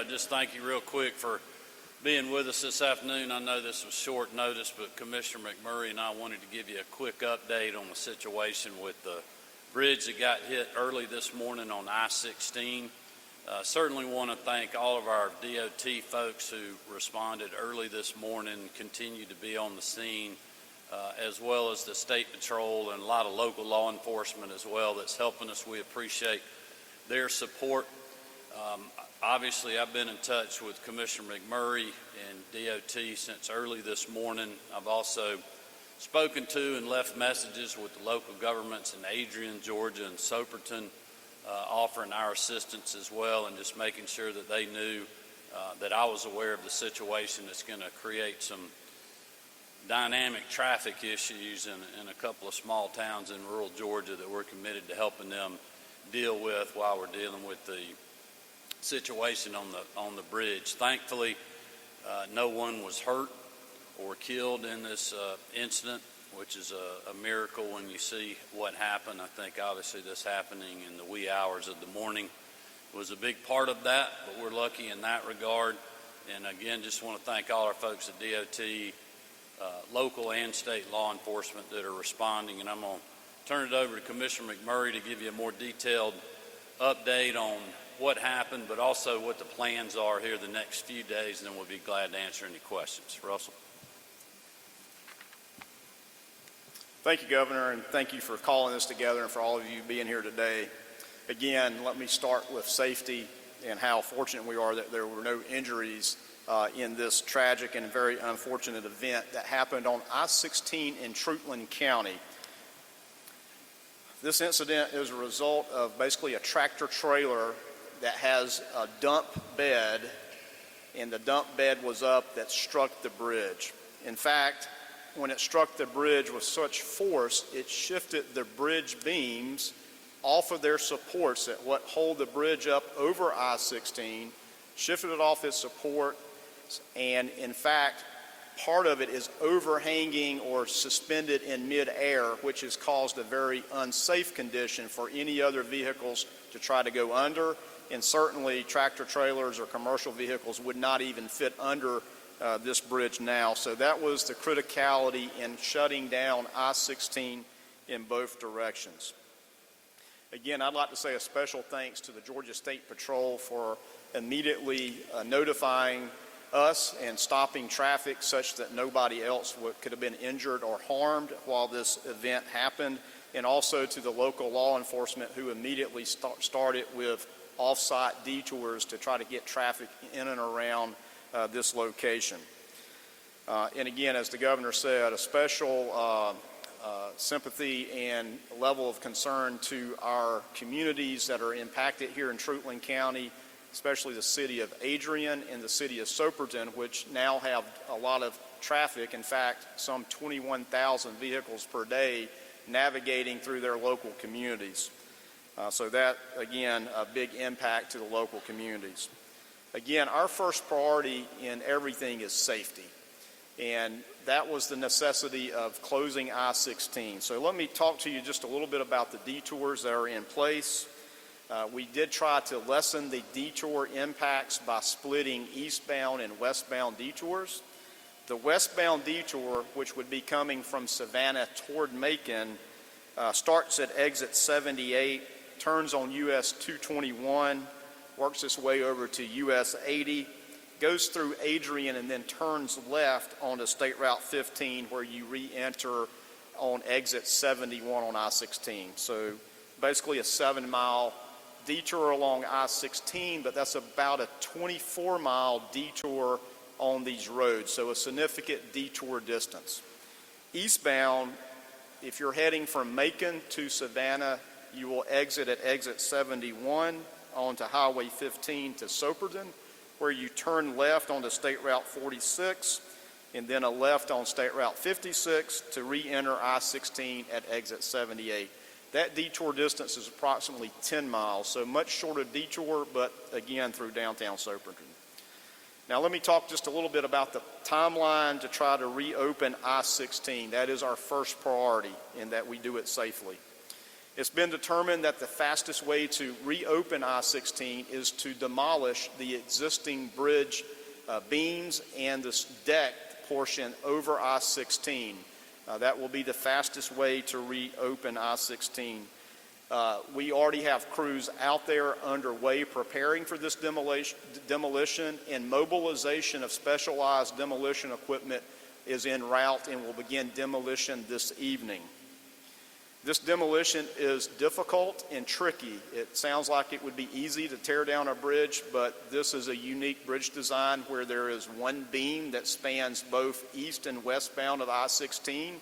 just thank you real quick for being with us this afternoon. I know this was short notice, but Commissioner McMurry and I wanted to give you a quick update on the situation with the bridge that got hit early this morning on I-16. Certainly want to thank all of our DOT folks who responded early this morning, continue to be on the scene, as well as the State Patrol and a lot of local law enforcement as well that's helping us. We appreciate their support. Obviously, I've been in touch with Commissioner McMurray and DOT since early this morning. I've also spoken to and left messages with the local governments in Adrian, Georgia, and Soperton, offering our assistance as well, and just making sure that they knew that I was aware of the situation that's going to create some dynamic traffic issues in a couple of small towns in rural Georgia that we're committed to helping them deal with while we're dealing with the situation on the bridge. Thankfully, no one was hurt or killed in this incident, which is a miracle when you see what happened. I think obviously this happening in the wee hours of the morning was a big part of that, but we're lucky in that regard. And again, just want to thank all our folks at DOT, local and state law enforcement that are responding. And I'm going to turn it over to Commissioner McMurray to give you a more detailed update on what happened, but also what the plans are here the next few days, and then we'll be glad to answer any questions. Russell. Thank you, Governor, and thank you for calling this together and for all of you being here today. Again, let me start with safety and how fortunate we are that there were no injuries in this tragic and very unfortunate event that happened on I-16 in Treutlen County. This incident is a result of basically a tractor trailer that has a dump bed, and the dump bed was up that struck the bridge. In fact, when it struck the bridge with such force, it shifted the bridge beams off of their supports that what hold the bridge up over I-16, shifted it off its support, and in fact, part of it is overhanging or suspended in midair, which has caused a very unsafe condition for any other vehicles to try to go under, and certainly tractor trailers or commercial vehicles would not even fit under this bridge now. So that was the criticality in shutting down I-16 in both directions. Again, I'd like to say a special thanks to the Georgia State Patrol for immediately notifying us and stopping traffic such that nobody else could have been injured or harmed while this event happened, and also to the local law enforcement who immediately started with off-site detours to try to get traffic in and around this location. And again, as the governor said, a special sympathy and level of concern to our communities that are impacted here in Treutlen County, especially the city of Adrian and the city of Soperton, which now have a lot of traffic. In fact, some 21,000 vehicles per day navigating through their local communities. So that, again, a big impact to the local communities. Again, our first priority in everything is safety, and that was the necessity of closing I-16. So let me talk to you just a little bit about the detours that are in place. We did try to lessen the detour impacts by splitting eastbound and westbound detours. The westbound detour, which would be coming from Savannah toward Macon, starts at exit 78, turns on US 221, works its way over to US 80, goes through Adrian, and then turns left onto State Route 15, where you re-enter on exit 71 on I-16. So basically a 7-mile detour along I-16, but that's about a 24-mile detour on these roads, so a significant detour distance. Eastbound, if you're heading from Macon to Savannah, you will exit at exit 71 onto Highway 15 to Soperton, where you turn left onto State Route 46, and then a left on State Route 56 to re-enter I-16 at exit 78. That detour distance is approximately 10 miles, so much shorter detour, but again through downtown Soperton. Now let me talk just a little bit about the timeline to try to reopen I-16. That is our first priority in that we do it safely. It's been determined that the fastest way to reopen I-16 is to demolish the existing bridge beams and this deck portion over I-16. That will be the fastest way to reopen I-16. We already have crews out there underway preparing for this demolition, and mobilization of specialized demolition equipment is en route and will begin demolition this evening. This demolition is difficult and tricky. It sounds like it would be easy to tear down a bridge, but this is a unique bridge design where there is one beam that spans both east and westbound of I-16,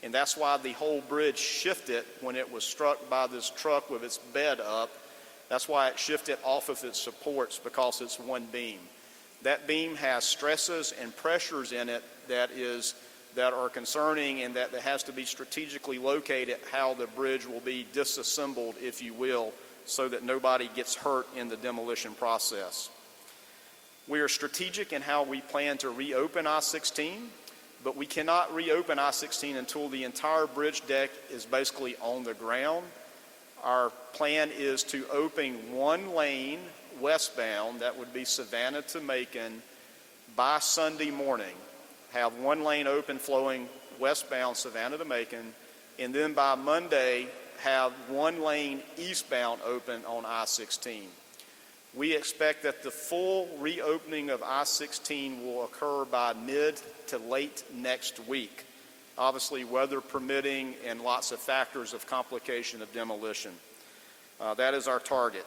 and that's why the whole bridge shifted when it was struck by this truck with its bed up. That's why it shifted off of its supports, because it's one beam. That beam has stresses and pressures in it that are concerning, and that has to be strategically located how the bridge will be disassembled, if you will, so that nobody gets hurt in the demolition process. We are strategic in how we plan to reopen I-16, but we cannot reopen I-16 until the entire bridge deck is basically on the ground. Our plan is to open one lane westbound, that would be Savannah to Macon, by Sunday morning. Have one lane open flowing westbound Savannah to Macon, and then by Monday have one lane eastbound open on I-16. We expect that the full reopening of I-16 will occur by mid to late next week, obviously weather permitting and lots of factors of complication of demolition. That is our target.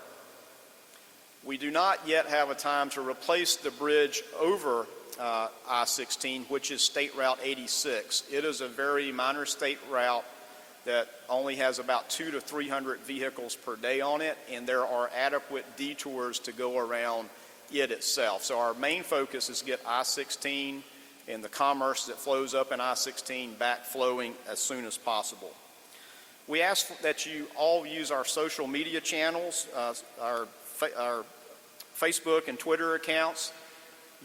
We do not yet have a time to replace the bridge over I-16, which is State Route 86. It is a very minor state route that only has about 200 to 300 vehicles per day on it, and there are adequate detours to go around it itself. So our main focus is get I-16 and the commerce that flows up in I-16 back flowing as soon as possible. We ask that you all use our social media channels, our Facebook and Twitter accounts.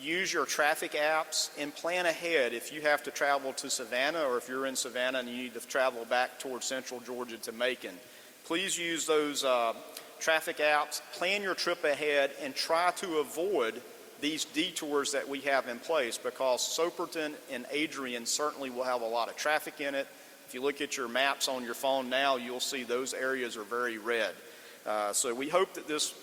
Use your traffic apps and plan ahead if you have to travel to Savannah, or if you're in Savannah and you need to travel back towards central Georgia to Macon. Please use those traffic apps, plan your trip ahead, and try to avoid these detours that we have in place, because Soperton and Adrian certainly will have a lot of traffic in it. If you look at your maps on your phone now, you'll see those areas are very red. So we hope that this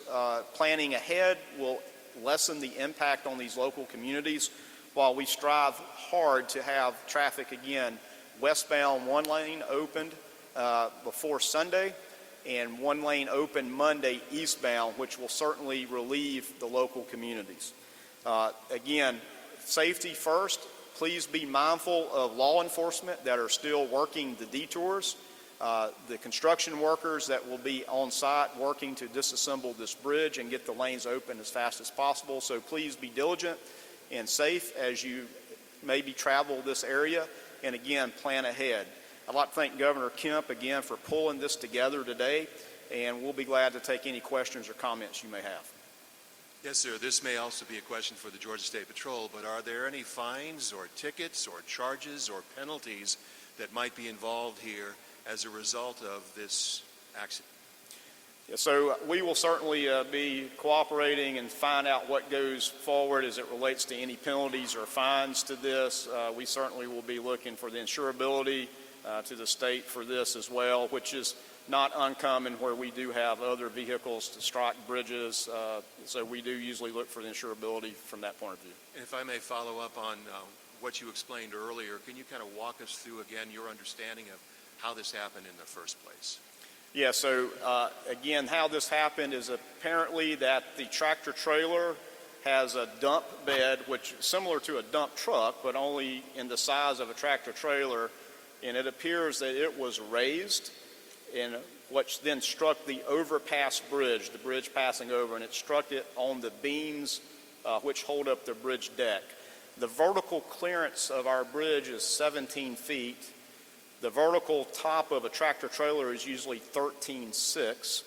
planning ahead will lessen the impact on these local communities, while we strive hard to have traffic again westbound one lane opened before Sunday, and one lane open Monday eastbound, which will certainly relieve the local communities. Again, safety first. Please be mindful of law enforcement that are still working the detours, the construction workers that will be on site working to disassemble this bridge and get the lanes open as fast as possible. So please be diligent and safe as you maybe travel this area, and again, plan ahead. I'd like to thank Governor Kemp again for pulling this together today, and we'll be glad to take any questions or comments you may have. Yes, sir. This may also be a question for the Georgia State Patrol, but are there any fines or tickets or charges or penalties that might be involved here as a result of this accident? Yeah, so we will certainly be cooperating and find out what goes forward as it relates to any penalties or fines to this. We certainly will be looking for the insurability to the state for this as well, which is not uncommon where we do have other vehicles to strike bridges. So we do usually look for the insurability from that point of view. And if I may follow up on what you explained earlier, can you kind of walk us through again your understanding of how this happened in the first place? Yeah, so again, how this happened is apparently that the tractor trailer has a dump bed, which is similar to a dump truck, but only in the size of a tractor trailer, and it appears that it was raised, and which then struck the overpass bridge, the bridge passing over, and it struck it on the beams which hold up the bridge deck. The vertical clearance of our bridge is 17 feet. The vertical top of a tractor trailer is usually 13.6,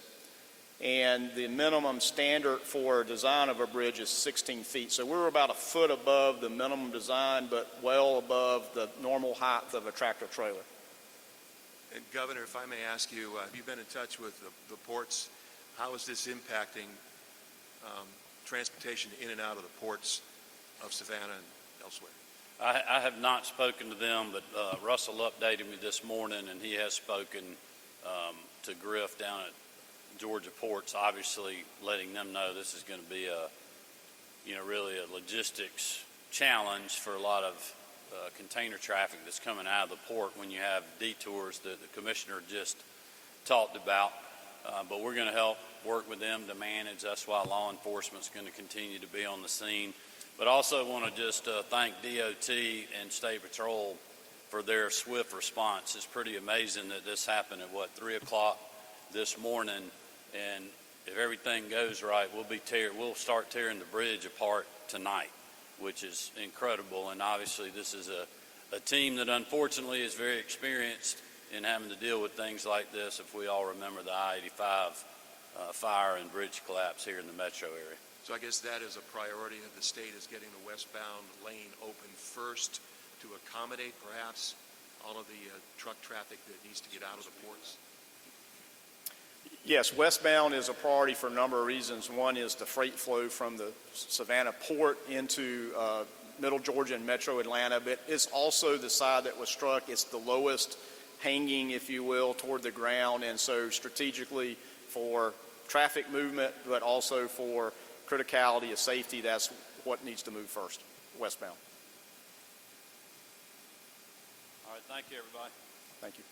and the minimum standard for design of a bridge is 16 feet. So we're about a foot above the minimum design, but well above the normal height of a tractor trailer. And Governor, if I may ask you, have you been in touch with the ports? How is this impacting transportation in and out of the ports of Savannah and elsewhere? I have not spoken to them, but Russell updated me this morning, and he has spoken to Griff down at Georgia Ports, obviously letting them know this is going to be really a logistics challenge for a lot of container traffic that's coming out of the port when you have detours that the commissioner just talked about. But we're going to help work with them to manage. That's why law enforcement's going to continue to be on the scene. But also want to just thank DOT and State Patrol for their swift response. It's pretty amazing that this happened at 3 o'clock this morning, and if everything goes right, we'll start tearing the bridge apart tonight, which is incredible. And obviously this is a team that unfortunately is very experienced in having to deal with things like this, if we all remember the I-85 fire and bridge collapse here in the metro area. So I guess that is a priority of the state, is getting the westbound lane open first to accommodate perhaps all of the truck traffic that needs to get out of the ports. Yes, westbound is a priority for a number of reasons. One is the freight flow from the Savannah port into Middle Georgia and Metro Atlanta, but it's also the side that was struck. It's the lowest hanging, if you will, toward the ground, and so strategically for traffic movement, but also for criticality of safety, that's what needs to move first, westbound. All right, thank you, everybody. Thank you.